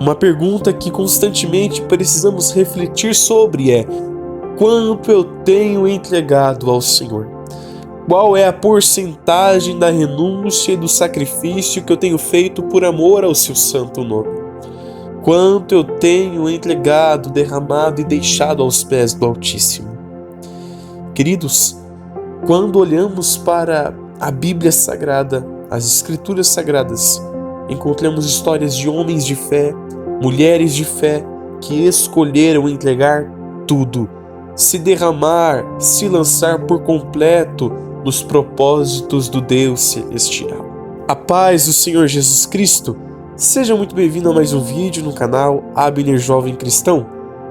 Uma pergunta que constantemente precisamos refletir sobre é: quanto eu tenho entregado ao Senhor? Qual é a porcentagem da renúncia e do sacrifício que eu tenho feito por amor ao seu santo nome? Quanto eu tenho entregado, derramado e deixado aos pés do Altíssimo? Queridos, quando olhamos para a Bíblia Sagrada, as Escrituras Sagradas, encontramos histórias de homens de fé, mulheres de fé, que escolheram entregar tudo, se derramar, se lançar por completo nos propósitos do Deus Celestial. A paz do Senhor Jesus Cristo, seja muito bem-vindo a mais um vídeo no canal Abner Jovem Cristão.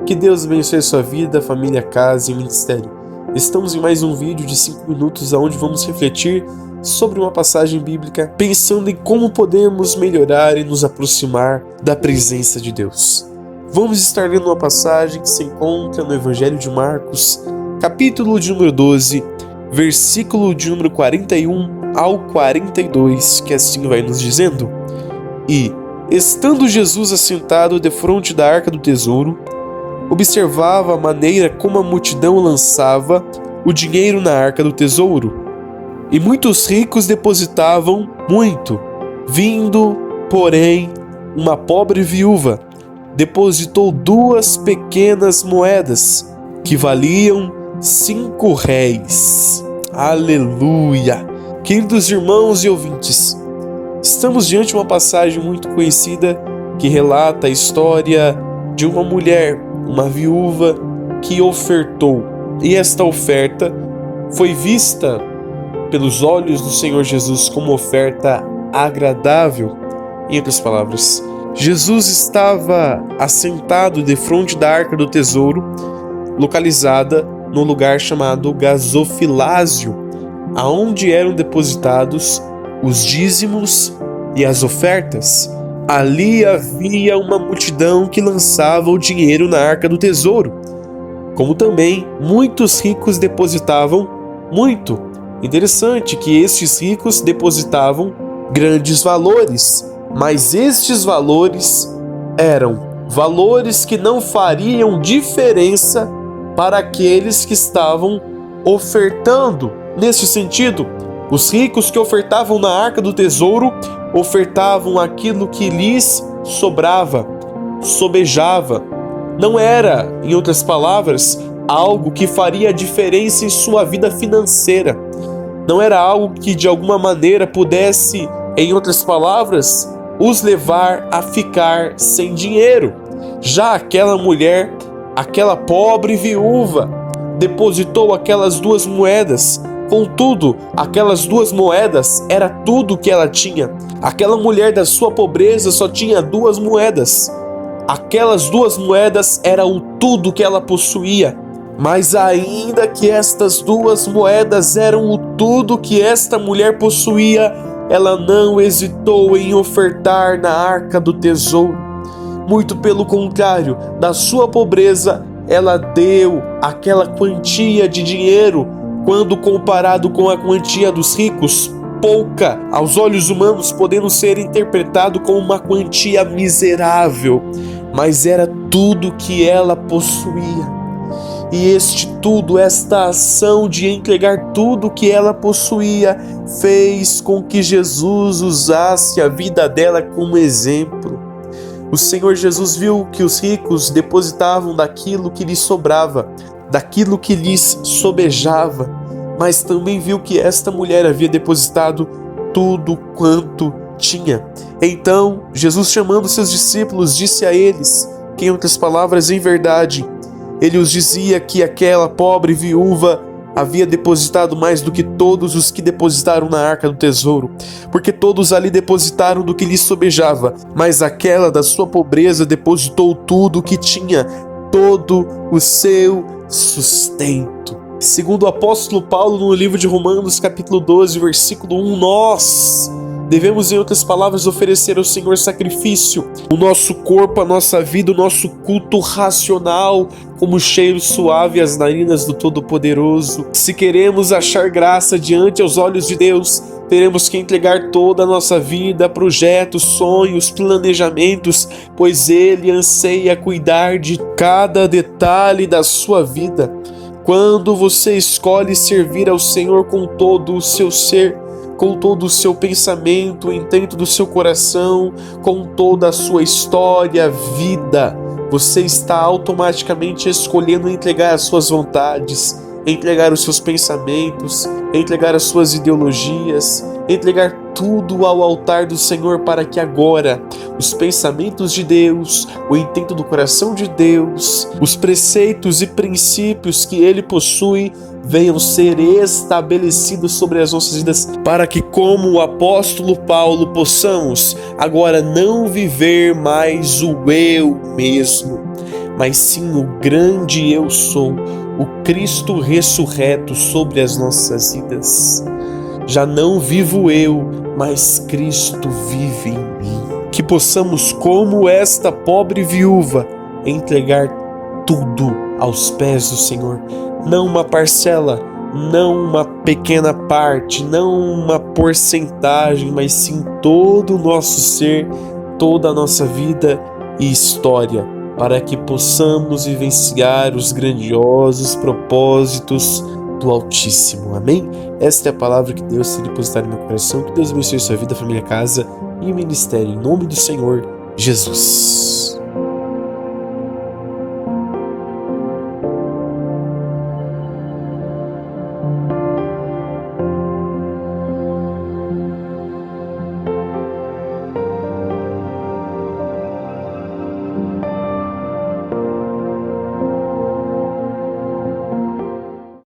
Que Deus abençoe a sua vida, família, casa e ministério. Estamos em mais um vídeo de 5 minutos onde vamos refletir sobre uma passagem bíblica, pensando em como podemos melhorar e nos aproximar da presença de Deus. Vamos estar lendo uma passagem que se encontra no Evangelho de Marcos, capítulo de número 12, versículo de número 41 ao 42, que assim vai nos dizendo: E, estando Jesus assentado defronte da arca do tesouro, observava a maneira como a multidão lançava o dinheiro na arca do tesouro. E muitos ricos depositavam muito. Vindo, porém, uma pobre viúva depositou 2 pequenas moedas, que valiam 5 réis. Aleluia! Queridos irmãos e ouvintes, estamos diante de uma passagem muito conhecida que relata a história de uma mulher, uma viúva, que ofertou. E esta oferta foi vista pelos olhos do Senhor Jesus como oferta agradável. Em outras palavras, Jesus estava assentado defronte da arca do tesouro, localizada no lugar chamado gasofilácio, aonde eram depositados os dízimos e as ofertas. Ali havia uma multidão que lançava o dinheiro na arca do tesouro, como também muitos ricos depositavam muito. Interessante que estes ricos depositavam grandes valores, mas estes valores eram valores que não fariam diferença para aqueles que estavam ofertando. Neste sentido, os ricos que ofertavam na arca do tesouro ofertavam aquilo que lhes sobrava, sobejava. Não era, em outras palavras, algo que faria diferença em sua vida financeira. Não era algo que de alguma maneira pudesse, em outras palavras, os levar a ficar sem dinheiro. Já aquela mulher, aquela pobre viúva, depositou aquelas 2 moedas. Contudo, aquelas 2 moedas era tudo que ela tinha. Aquela mulher da sua pobreza só tinha 2 moedas. Aquelas 2 moedas eram o tudo que ela possuía. Mas ainda que estas 2 moedas eram o tudo que esta mulher possuía, ela não hesitou em ofertar na arca do tesouro. Muito pelo contrário, da sua pobreza, ela deu aquela quantia de dinheiro, quando comparado com a quantia dos ricos, pouca, aos olhos humanos, podendo ser interpretado como uma quantia miserável, mas era tudo que ela possuía. E esta ação de entregar tudo que ela possuía, fez com que Jesus usasse a vida dela como exemplo. O Senhor Jesus viu que os ricos depositavam daquilo que lhes sobrava, daquilo que lhes sobejava, mas também viu que esta mulher havia depositado tudo quanto tinha. Então, Jesus, chamando seus discípulos, disse a eles que, em outras palavras, em verdade, ele os dizia que aquela pobre viúva havia depositado mais do que todos os que depositaram na arca do tesouro, porque todos ali depositaram do que lhes sobejava, mas aquela da sua pobreza depositou tudo o que tinha, todo o seu sustento. Segundo o apóstolo Paulo, no livro de Romanos, capítulo 12, versículo 1, nós devemos, em outras palavras, oferecer ao Senhor sacrifício, o nosso corpo, a nossa vida, o nosso culto racional, como cheiro suave às narinas do Todo-Poderoso. Se queremos achar graça diante aos olhos de Deus, teremos que entregar toda a nossa vida, projetos, sonhos, planejamentos, pois Ele anseia cuidar de cada detalhe da sua vida. Quando você escolhe servir ao Senhor com todo o seu ser, com todo o seu pensamento, o intento do seu coração, com toda a sua história, vida, você está automaticamente escolhendo entregar as suas vontades, entregar os seus pensamentos, entregar as suas ideologias, entregar tudo ao altar do Senhor, para que agora os pensamentos de Deus, o intento do coração de Deus, os preceitos e princípios que Ele possui venham ser estabelecidos sobre as nossas vidas, para que, como o apóstolo Paulo, possamos agora não viver mais o eu mesmo, mas sim o grande eu sou, o Cristo ressurreto sobre as nossas vidas. Já não vivo eu, mas Cristo vive em mim. Que possamos, como esta pobre viúva, entregar tudo aos pés do Senhor. Não uma parcela, não uma pequena parte, não uma porcentagem, mas sim todo o nosso ser, toda a nossa vida e história, para que possamos vivenciar os grandiosos propósitos do Altíssimo. Amém? Esta é a palavra que Deus tem depositado no meu coração. Que Deus abençoe sua vida, família, casa e ministério, em nome do Senhor Jesus.